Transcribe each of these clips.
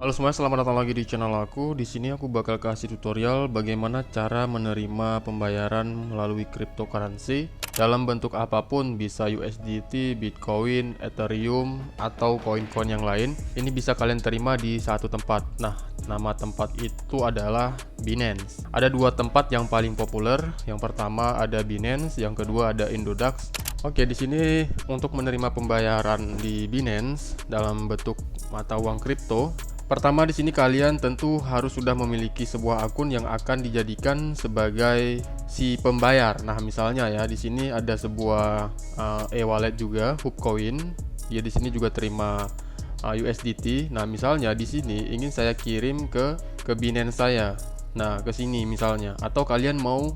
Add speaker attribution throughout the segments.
Speaker 1: Halo semuanya, selamat datang lagi di channel aku. Di sini aku bakal kasih tutorial bagaimana cara menerima pembayaran melalui cryptocurrency dalam bentuk apapun, bisa USDT, Bitcoin, Ethereum, atau koin-koin yang lain. Ini bisa kalian terima di satu tempat. Nah, nama tempat itu adalah Binance. Ada dua tempat yang paling populer. Yang pertama ada Binance, yang kedua ada Indodax. Oke, di sini untuk menerima pembayaran di Binance dalam bentuk mata uang kripto. Pertama di sini kalian tentu harus sudah memiliki sebuah akun yang akan dijadikan sebagai si pembayar. Nah, misalnya ya di sini ada sebuah e-wallet juga, Hubcoin. Dia di sini juga terima USDT. Nah, misalnya di sini ingin saya kirim ke Binance saya. Nah, ke sini misalnya, atau kalian mau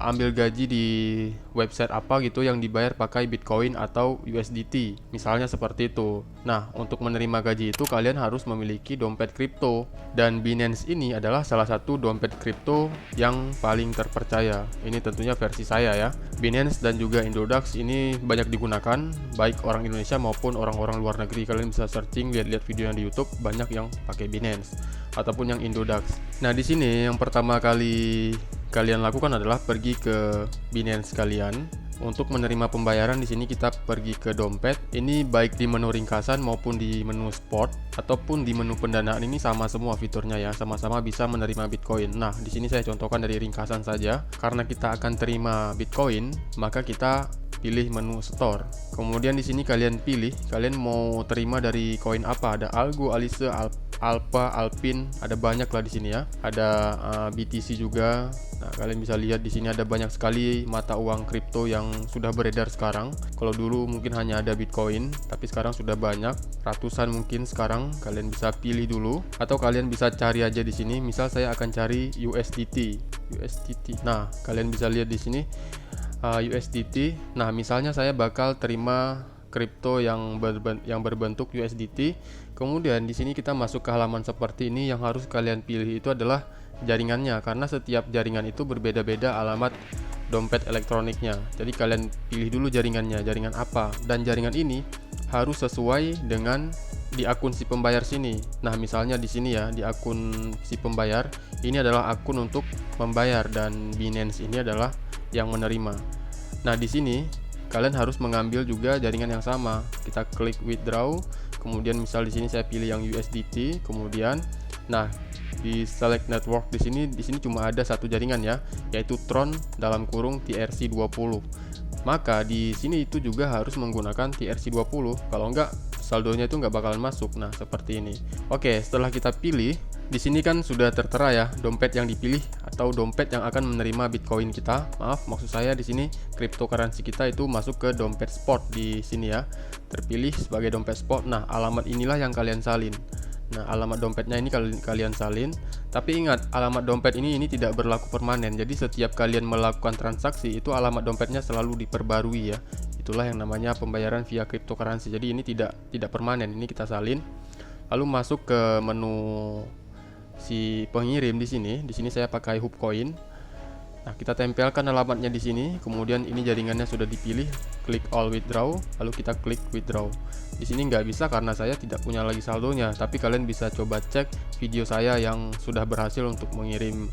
Speaker 1: ambil gaji di website apa gitu yang dibayar pakai Bitcoin atau USDT, misalnya seperti itu. Nah, untuk menerima gaji itu kalian harus memiliki dompet kripto, dan Binance ini adalah salah satu dompet kripto yang paling terpercaya. Ini tentunya versi saya ya. Binance dan juga Indodax ini banyak digunakan baik orang Indonesia maupun orang-orang luar negeri. Kalian bisa searching, lihat-lihat video di YouTube, banyak yang pakai Binance ataupun yang Indodax. Nah, di sini yang pertama kali kalian lakukan adalah pergi ke Binance kalian. Untuk menerima pembayaran di sini kita pergi ke dompet. Ini baik di menu ringkasan maupun di menu sport ataupun di menu pendanaan, ini sama semua fiturnya ya, sama-sama bisa menerima Bitcoin. Nah, di sini saya contohkan dari ringkasan saja. Karena kita akan terima Bitcoin, maka kita pilih menu store. Kemudian di sini kalian pilih kalian mau terima dari koin apa. Ada Algo, Alice, Alpha, Alpin, ada banyak lah di sini ya. Ada BTC juga. Nah, kalian bisa lihat di sini ada banyak sekali mata uang kripto yang sudah beredar sekarang. Kalau dulu mungkin hanya ada Bitcoin, tapi sekarang sudah banyak, ratusan mungkin sekarang. Kalian bisa pilih dulu atau kalian bisa cari aja di sini. Misal saya akan cari USDT. Nah, kalian bisa lihat di sini USDT. Nah, misalnya saya bakal terima kripto yang berbentuk USDT. Kemudian di sini kita masuk ke halaman seperti ini. Yang harus kalian pilih itu adalah jaringannya, karena setiap jaringan itu berbeda-beda alamat dompet elektroniknya. Jadi kalian pilih dulu jaringannya, jaringan apa, dan jaringan ini harus sesuai dengan di akun si pembayar sini. Nah, misalnya di sini ya, di akun si pembayar ini adalah akun untuk membayar dan Binance ini adalah yang menerima. Nah, di sini kalian harus mengambil juga jaringan yang sama. Kita klik withdraw, kemudian misal di sini saya pilih yang USDT, kemudian nah di select network di sini cuma ada satu jaringan ya, yaitu Tron dalam kurung TRC20. Maka di sini itu juga harus menggunakan TRC20. Kalau enggak saldonya itu nggak bakalan masuk. Nah, seperti ini. Oke, setelah kita pilih, di sini kan sudah tertera ya dompet yang dipilih atau dompet yang akan menerima Bitcoin kita. Maaf, maksud saya di sini cryptocurrency kita itu masuk ke dompet spot di sini ya. Terpilih sebagai dompet spot. Nah, alamat inilah yang kalian salin. Nah, alamat dompetnya ini kalian salin. Tapi ingat, alamat dompet ini tidak berlaku permanen. Jadi setiap kalian melakukan transaksi itu alamat dompetnya selalu diperbarui ya. Itulah yang namanya pembayaran via cryptocurrency. Jadi ini tidak permanen. Ini kita salin. Lalu masuk ke menu si pengirim di sini. Di sini saya pakai Hubcoin. Nah, kita tempelkan alamatnya di sini. Kemudian ini jaringannya sudah dipilih. Klik all withdraw, lalu kita klik withdraw. Di sini nggak bisa karena saya tidak punya lagi saldonya. Tapi kalian bisa coba cek video saya yang sudah berhasil untuk mengirim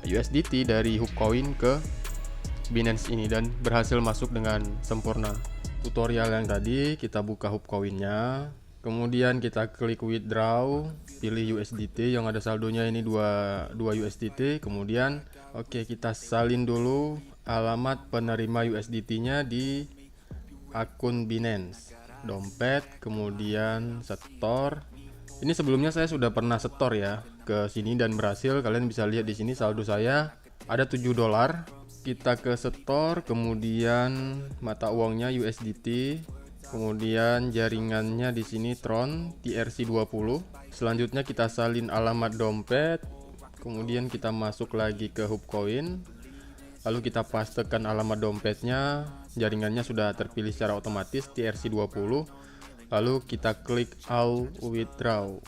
Speaker 1: USDT dari Hubcoin ke Binance ini dan berhasil masuk dengan sempurna. Tutorial yang tadi kita buka Hubcoinnya. Kemudian kita klik withdraw, pilih USDT yang ada saldonya ini 2 USDT. Kemudian kita salin dulu alamat penerima USDT-nya di akun Binance. Dompet, kemudian setor. Ini sebelumnya saya sudah pernah setor ya ke sini dan berhasil. Kalian bisa lihat di sini saldo saya ada $7. Kita ke setor, kemudian mata uangnya USDT. Kemudian jaringannya di sini Tron TRC20. Selanjutnya kita salin alamat dompet. Kemudian kita masuk lagi ke Hubcoin. Lalu kita pastekan alamat dompetnya. Jaringannya sudah terpilih secara otomatis TRC20. Lalu kita klik all withdraw.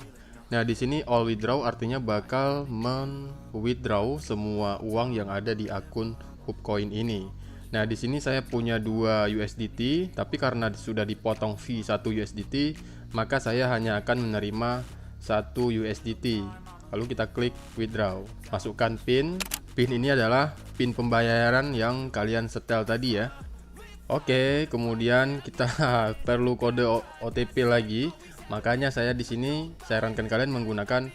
Speaker 1: Nah, di sini all withdraw artinya bakal men-withdraw semua uang yang ada di akun Hubcoin ini. Nah, di sini saya punya 2 USDT, tapi karena sudah dipotong fee 1 USDT, maka saya hanya akan menerima 1 USDT. Lalu kita klik withdraw, masukkan PIN. PIN ini adalah PIN pembayaran yang kalian setel tadi ya. Oke, kemudian kita perlu kode OTP lagi. Makanya saya di sini sarankan kalian menggunakan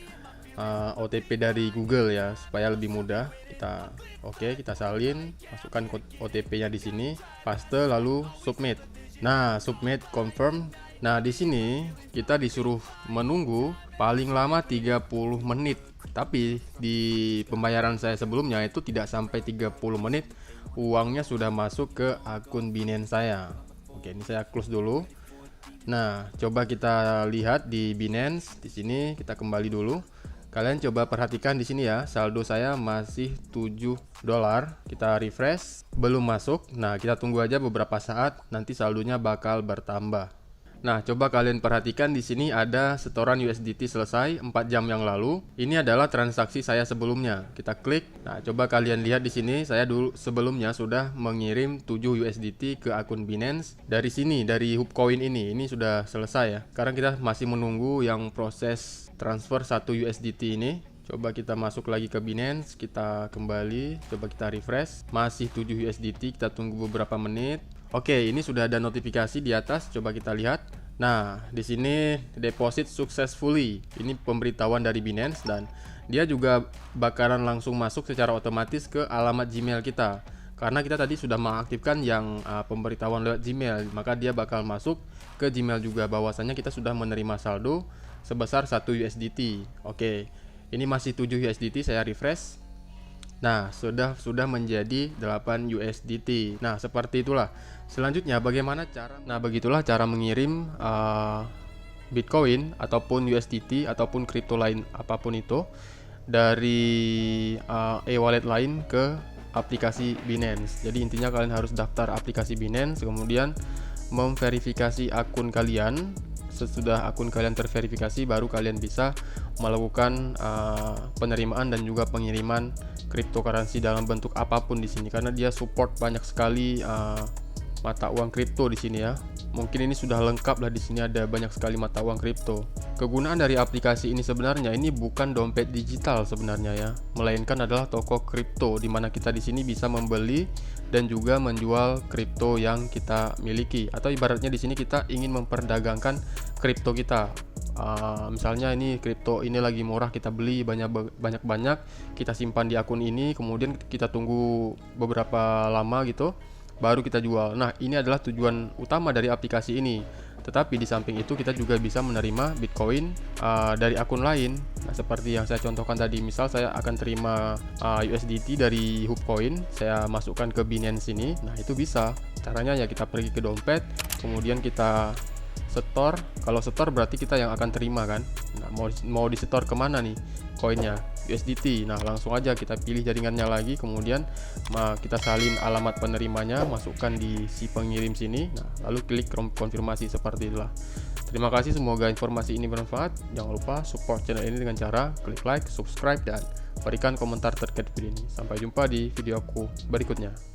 Speaker 1: OTP dari Google ya, supaya lebih mudah. Kita salin, masukkan OTP-nya di sini, paste, lalu submit. Nah, submit confirm. Nah, di sini kita disuruh menunggu paling lama 30 menit. Tapi di pembayaran saya sebelumnya itu tidak sampai 30 menit, uangnya sudah masuk ke akun Binance saya. Oke, ini saya close dulu. Nah, coba kita lihat di Binance. Di sini kita kembali dulu. Kalian coba perhatikan di sini ya, saldo saya masih $7. Kita refresh, belum masuk. Nah, kita tunggu aja beberapa saat, nanti saldonya bakal bertambah. Nah, coba kalian perhatikan di sini ada setoran USDT selesai 4 jam yang lalu. Ini adalah transaksi saya sebelumnya. Kita klik. Nah, coba kalian lihat di sini, saya dulu sebelumnya sudah mengirim 7 USDT ke akun Binance. Dari sini, dari Hubcoin ini sudah selesai ya. Sekarang kita masih menunggu yang proses transfer 1 USDT ini. Coba kita masuk lagi ke Binance, kita kembali, coba kita refresh, masih 7 USDT, kita tunggu beberapa menit. Oke, ini sudah ada notifikasi di atas, coba kita lihat. Nah, di sini deposit successfully. Ini pemberitahuan dari Binance dan dia juga bakalan langsung masuk secara otomatis ke alamat Gmail kita. Karena kita tadi sudah mengaktifkan yang pemberitahuan lewat Gmail, maka dia bakal masuk ke Gmail juga bahwasanya kita sudah menerima saldo sebesar 1 USDT. Oke, ini masih 7 USDT, saya refresh. Nah, sudah menjadi 8 USDT. Nah, seperti itulah. Selanjutnya bagaimana cara? Nah, begitulah cara mengirim Bitcoin ataupun USDT ataupun kripto lain apapun itu dari e-wallet lain ke aplikasi Binance. Jadi intinya kalian harus daftar aplikasi Binance, kemudian memverifikasi akun kalian. Sesudah akun kalian terverifikasi, baru kalian bisa melakukan penerimaan dan juga pengiriman cryptocurrency dalam bentuk apapun di sini, karena dia support banyak sekali mata uang kripto di sini ya. Mungkin ini sudah lengkap lah, di sini ada banyak sekali mata uang kripto. Kegunaan dari aplikasi ini sebenarnya ini bukan dompet digital sebenarnya ya, melainkan adalah toko kripto di mana kita di sini bisa membeli dan juga menjual kripto yang kita miliki, atau ibaratnya di sini kita ingin memperdagangkan kripto kita. Misalnya ini kripto ini lagi murah, kita beli banyak, kita simpan di akun ini, kemudian kita tunggu beberapa lama gitu, baru kita jual. Nah, ini adalah tujuan utama dari aplikasi ini. Tetapi di samping itu kita juga bisa menerima Bitcoin dari akun lain. Nah, seperti yang saya contohkan tadi, misal saya akan terima USDT dari Hubcoin, saya masukkan ke Binance ini. Nah, itu bisa. Caranya ya kita pergi ke dompet, kemudian kita setor. Kalau setor berarti kita yang akan terima kan. Nah, mau disetor kemana nih koinnya? USDT. Nah, langsung aja kita pilih jaringannya lagi, kemudian kita salin alamat penerimanya, masukkan di si pengirim sini. Nah, lalu klik konfirmasi, seperti itulah. Terima kasih, semoga informasi ini bermanfaat. Jangan lupa support channel ini dengan cara klik like, subscribe, dan berikan komentar terkait video ini. Sampai jumpa di video aku berikutnya.